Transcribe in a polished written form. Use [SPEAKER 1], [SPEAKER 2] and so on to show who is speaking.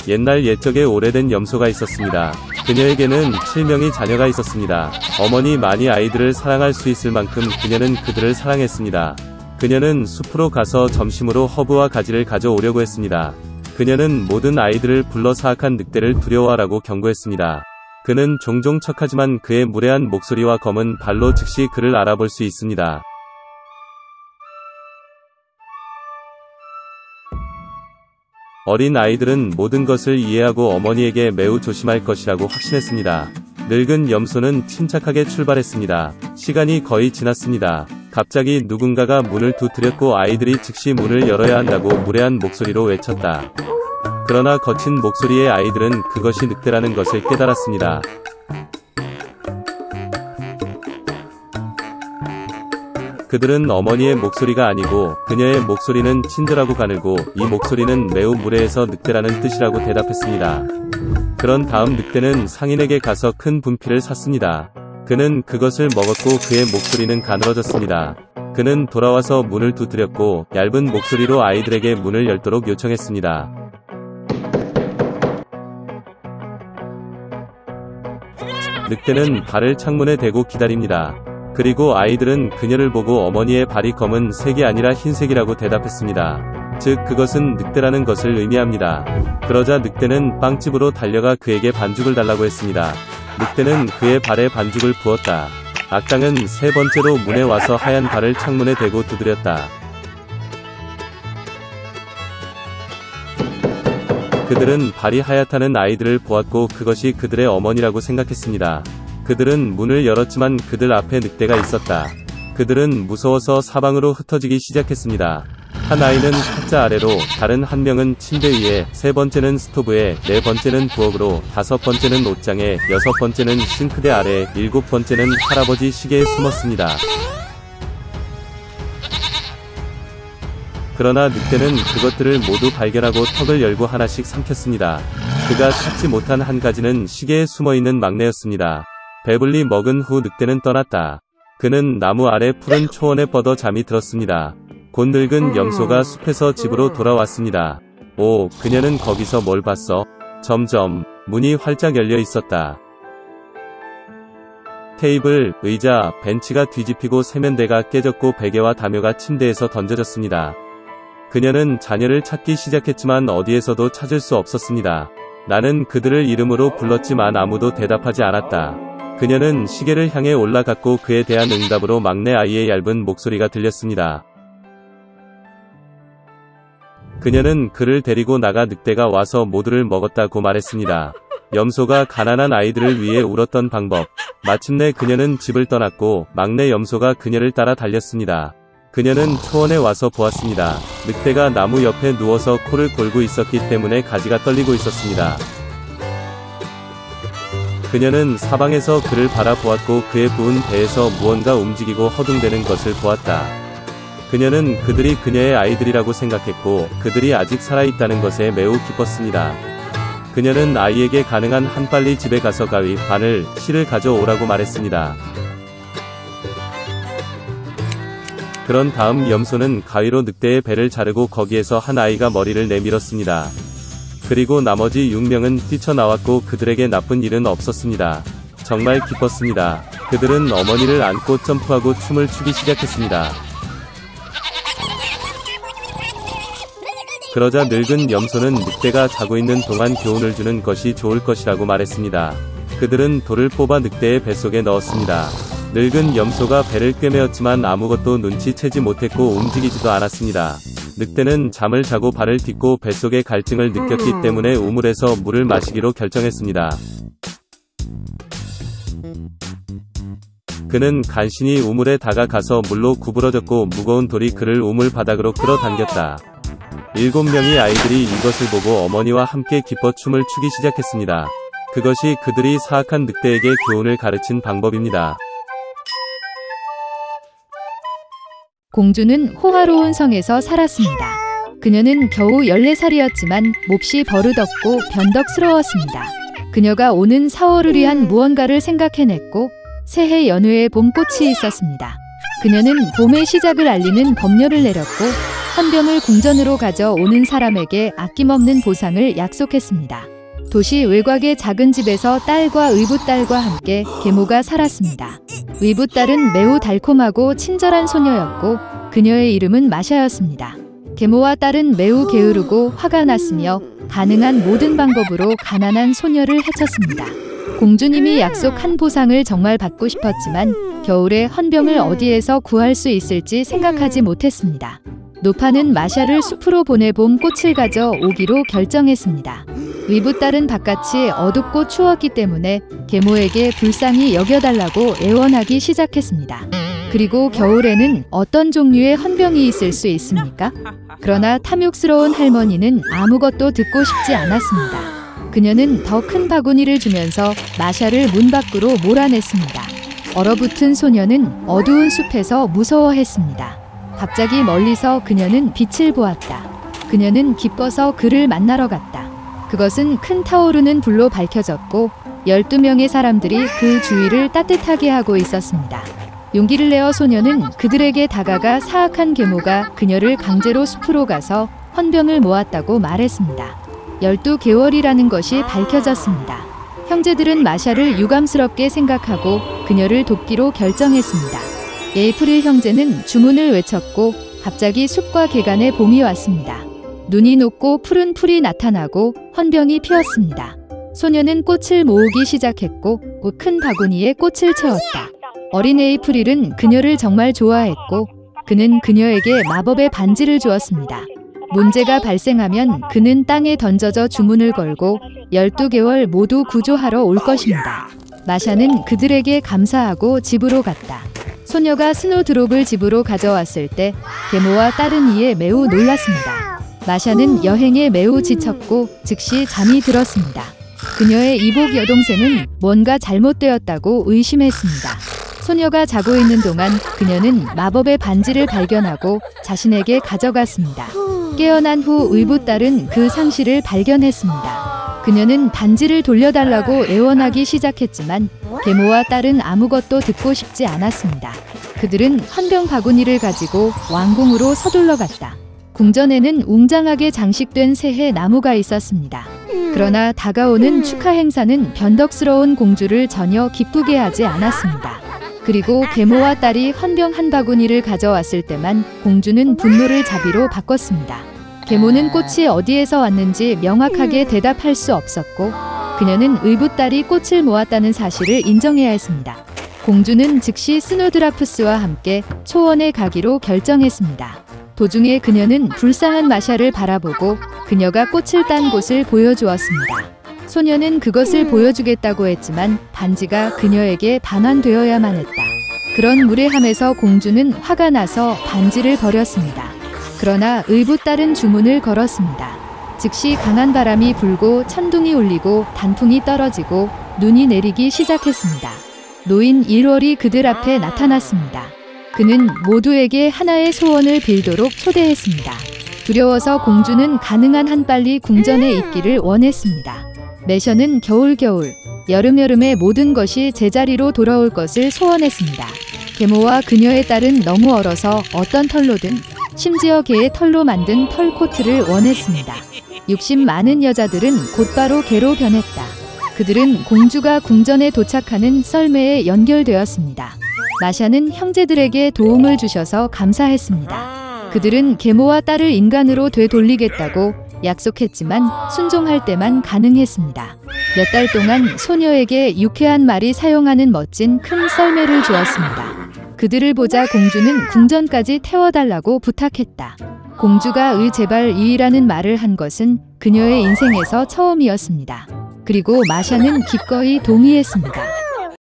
[SPEAKER 1] 옛날 옛적에 오래된 염소가 있었습니다. 그녀에게는 7명의 자녀가 있었습니다. 어머니 많이 아이들을 사랑할 수 있을 만큼 그녀는 그들을 사랑했습니다. 그녀는 숲으로 가서 점심으로 허브와 가지를 가져오려고 했습니다. 그녀는 모든 아이들을 불러 사악한 늑대를 두려워하라고 경고했습니다. 그는 종종 척하지만 그의 무례한 목소리와 검은 발로 즉시 그를 알아볼 수 있습니다. 어린 아이들은 모든 것을 이해하고 어머니에게 매우 조심할 것이라고 확신했습니다. 늙은 염소는 침착하게 출발했습니다. 시간이 거의 지났습니다. 갑자기 누군가가 문을 두드렸고 아이들이 즉시 문을 열어야 한다고 무례한 목소리로 외쳤다. 그러나 거친 목소리의 아이들은 그것이 늑대라는 것을 깨달았습니다. 그들은 어머니의 목소리가 아니고 그녀의 목소리는 친절하고 가늘고 이 목소리는 매우 무례해서 늑대라는 뜻이라고 대답했습니다. 그런 다음 늑대는 상인에게 가서 큰 분필을 샀습니다. 그는 그것을 먹었고 그의 목소리는 가늘어졌습니다. 그는 돌아와서 문을 두드렸고 얇은 목소리로 아이들에게 문을 열도록 요청했습니다. 늑대는 발을 창문에 대고 기다립니다. 그리고 아이들은 그녀를 보고 어머니의 발이 검은 색이 아니라 흰색이라고 대답했습니다. 즉 그것은 늑대라는 것을 의미합니다. 그러자 늑대는 빵집으로 달려가 그에게 반죽을 달라고 했습니다. 늑대는 그의 발에 반죽을 부었다. 악당은 세 번째로 문에 와서 하얀 발을 창문에 대고 두드렸다. 그들은 발이 하얗다는 아이들을 보았고 그것이 그들의 어머니라고 생각했습니다. 그들은 문을 열었지만 그들 앞에 늑대가 있었다. 그들은 무서워서 사방으로 흩어지기 시작했습니다. 한 아이는 탁자 아래로, 다른 한 명은 침대 위에, 세 번째는 스토브에, 네 번째는 부엌으로, 다섯 번째는 옷장에, 여섯 번째는 싱크대 아래, 일곱 번째는 할아버지 시계에 숨었습니다. 그러나 늑대는 그것들을 모두 발견하고 턱을 열고 하나씩 삼켰습니다. 그가 찾지 못한 한 가지는 시계에 숨어있는 막내였습니다. 배불리 먹은 후 늑대는 떠났다. 그는 나무 아래 푸른 초원에 뻗어 잠이 들었습니다. 곧 늙은 염소가 숲에서 집으로 돌아왔습니다. 오, 그녀는 거기서 뭘 봤어? 점점 문이 활짝 열려 있었다. 테이블, 의자, 벤치가 뒤집히고 세면대가 깨졌고 베개와 담요가 침대에서 던져졌습니다. 그녀는 자녀를 찾기 시작했지만 어디에서도 찾을 수 없었습니다. 나는 그들을 이름으로 불렀지만 아무도 대답하지 않았다. 그녀는 시계를 향해 올라갔고 그에 대한 응답으로 막내 아이의 얇은 목소리가 들렸습니다. 그녀는 그를 데리고 나가 늑대가 와서 모두를 먹었다고 말했습니다. 염소가 가난한 아이들을 위해 울었던 방법. 마침내 그녀는 집을 떠났고 막내 염소가 그녀를 따라 달렸습니다. 그녀는 초원에 와서 보았습니다. 늑대가 나무 옆에 누워서 코를 골고 있었기 때문에 가지가 떨리고 있었습니다. 그녀는 사방에서 그를 바라보았고 그의 부은 배에서 무언가 움직이고 허둥대는 것을 보았다. 그녀는 그들이 그녀의 아이들이라고 생각했고 그들이 아직 살아있다는 것에 매우 기뻤습니다. 그녀는 아이에게 가능한 한 빨리 집에 가서 가위, 바늘, 실을 가져오라고 말했습니다. 그런 다음 염소는 가위로 늑대의 배를 자르고 거기에서 한 아이가 머리를 내밀었습니다. 그리고 나머지 6명은 뛰쳐나왔고 그들에게 나쁜 일은 없었습니다. 정말 기뻤습니다. 그들은 어머니를 안고 점프하고 춤을 추기 시작했습니다. 그러자 늙은 염소는 늑대가 자고 있는 동안 교훈을 주는 것이 좋을 것이라고 말했습니다. 그들은 돌을 뽑아 늑대의 뱃속에 넣었습니다. 늙은 염소가 배를 꿰매었지만 아무것도 눈치채지 못했고 움직이지도 않았습니다. 늑대는 잠을 자고 발을 딛고 뱃속의 갈증을 느꼈기 때문에 우물에서 물을 마시기로 결정했습니다. 그는 간신히 우물에 다가가서 물로 구부러졌고 무거운 돌이 그를 우물 바닥으로 끌어당겼다. 7명의 아이들이 이것을 보고 어머니와 함께 기뻐 춤을 추기 시작했습니다. 그것이 그들이 사악한 늑대에게 교훈을 가르친 방법입니다.
[SPEAKER 2] 공주는 호화로운 성에서 살았습니다. 그녀는 겨우 14살이었지만 몹시 버릇없고 변덕스러웠습니다. 그녀가 오는 4월을 위한 무언가를 생각해냈고 새해 연휴에 봄꽃이 있었습니다. 그녀는 봄의 시작을 알리는 법률을 내렸고 헌병을 궁전으로 가져오는 사람에게 아낌없는 보상을 약속했습니다. 도시 외곽의 작은 집에서 딸과 의붓딸과 함께 계모가 살았습니다. 의붓딸은 매우 달콤하고 친절한 소녀였고 그녀의 이름은 마샤였습니다. 계모와 딸은 매우 게으르고 화가 났으며 가능한 모든 방법으로 가난한 소녀를 해쳤습니다. 공주님이 약속한 보상을 정말 받고 싶었지만 겨울에 헌병을 어디에서 구할 수 있을지 생각하지 못했습니다. 노파는 마샤를 숲으로 보내봄 꽃을 가져 오기로 결정했습니다. 의붓딸은 바깥이 어둡고 추웠기 때문에 계모에게 불쌍히 여겨달라고 애원하기 시작했습니다. 그리고 겨울에는 어떤 종류의 헌병이 있을 수 있습니까? 그러나 탐욕스러운 할머니는 아무것도 듣고 싶지 않았습니다. 그녀는 더 큰 바구니를 주면서 마샤를 문 밖으로 몰아냈습니다. 얼어붙은 소녀는 어두운 숲에서 무서워했습니다. 갑자기 멀리서 그녀는 빛을 보았다. 그녀는 기뻐서 그를 만나러 갔다. 그것은 큰 타오르는 불로 밝혀졌고 12명의 사람들이 그 주위를 따뜻하게 하고 있었습니다. 용기를 내어 소녀는 그들에게 다가가 사악한 계모가 그녀를 강제로 숲으로 가서 헌병을 모았다고 말했습니다. 12개월이라는 것이 밝혀졌습니다. 형제들은 마샤를 유감스럽게 생각하고 그녀를 돕기로 결정했습니다. 에이프릴 형제는 주문을 외쳤고 갑자기 숲과 개간에 봄이 왔습니다. 눈이 녹고 푸른 풀이 나타나고 헌병이 피었습니다. 소녀는 꽃을 모으기 시작했고 큰 바구니에 꽃을 채웠다. 어린 에이프릴은 그녀를 정말 좋아했고 그는 그녀에게 마법의 반지를 주었습니다. 문제가 발생하면 그는 땅에 던져져 주문을 걸고 12개월 모두 구조하러 올 것입니다. 마샤는 그들에게 감사하고 집으로 갔다. 소녀가 스노드롭을 집으로 가져왔을 때 계모와 딸은 이에 매우 놀랐습니다. 마샤는 여행에 매우 지쳤고 즉시 잠이 들었습니다. 그녀의 이복 여동생은 뭔가 잘못되었다고 의심했습니다. 소녀가 자고 있는 동안 그녀는 마법의 반지를 발견하고 자신에게 가져갔습니다. 깨어난 후 의붓딸은 그 상실을 발견했습니다. 그녀는 반지를 돌려달라고 애원하기 시작했지만 계모와 딸은 아무것도 듣고 싶지 않았습니다. 그들은 헌병 바구니를 가지고 왕궁으로 서둘러 갔다. 궁전에는 웅장하게 장식된 새해 나무가 있었습니다. 그러나 다가오는 축하 행사는 변덕스러운 공주를 전혀 기쁘게 하지 않았습니다. 그리고 계모와 딸이 헌병 한 바구니를 가져왔을 때만 공주는 분노를 자비로 바꿨습니다. 계모는 꽃이 어디에서 왔는지 명확하게 대답할 수 없었고 그녀는 의붓딸이 꽃을 모았다는 사실을 인정해야 했습니다. 공주는 즉시 스노드라프스와 함께 초원에 가기로 결정했습니다. 도중에 그녀는 불쌍한 마샤를 바라보고 그녀가 꽃을 딴 곳을 보여주었습니다. 소녀는 그것을 보여주겠다고 했지만 반지가 그녀에게 반환되어야만 했다. 그런 무례함에서 공주는 화가 나서 반지를 버렸습니다. 그러나 의붓딸은 주문을 걸었습니다. 즉시 강한 바람이 불고 천둥이 울리고 단풍이 떨어지고 눈이 내리기 시작했습니다. 노인 1월이 그들 앞에 나타났습니다. 그는 모두에게 하나의 소원을 빌도록 초대했습니다. 두려워서 공주는 가능한 한 빨리 궁전에 있기를 원했습니다. 매셔는 겨울, 여름의 모든 것이 제자리로 돌아올 것을 소원했습니다. 계모와 그녀의 딸은 너무 얼어서 어떤 털로든 심지어 개의 털로 만든 털 코트를 원했습니다. 욕심 많은 여자들은 곧바로 개로 변했다. 그들은 공주가 궁전에 도착하는 썰매에 연결되었습니다. 마샤는 형제들에게 도움을 주셔서 감사했습니다. 그들은 계모와 딸을 인간으로 되돌리겠다고 약속했지만 순종할 때만 가능했습니다. 몇 달 동안 소녀에게 유쾌한 말이 사용하는 멋진 큰 썰매를 주었습니다. 그들을 보자 공주는 궁전까지 태워달라고 부탁했다. 공주가 제발 이라는 말을 한 것은 그녀의 인생에서 처음이었습니다. 그리고 마샤는 기꺼이 동의했습니다.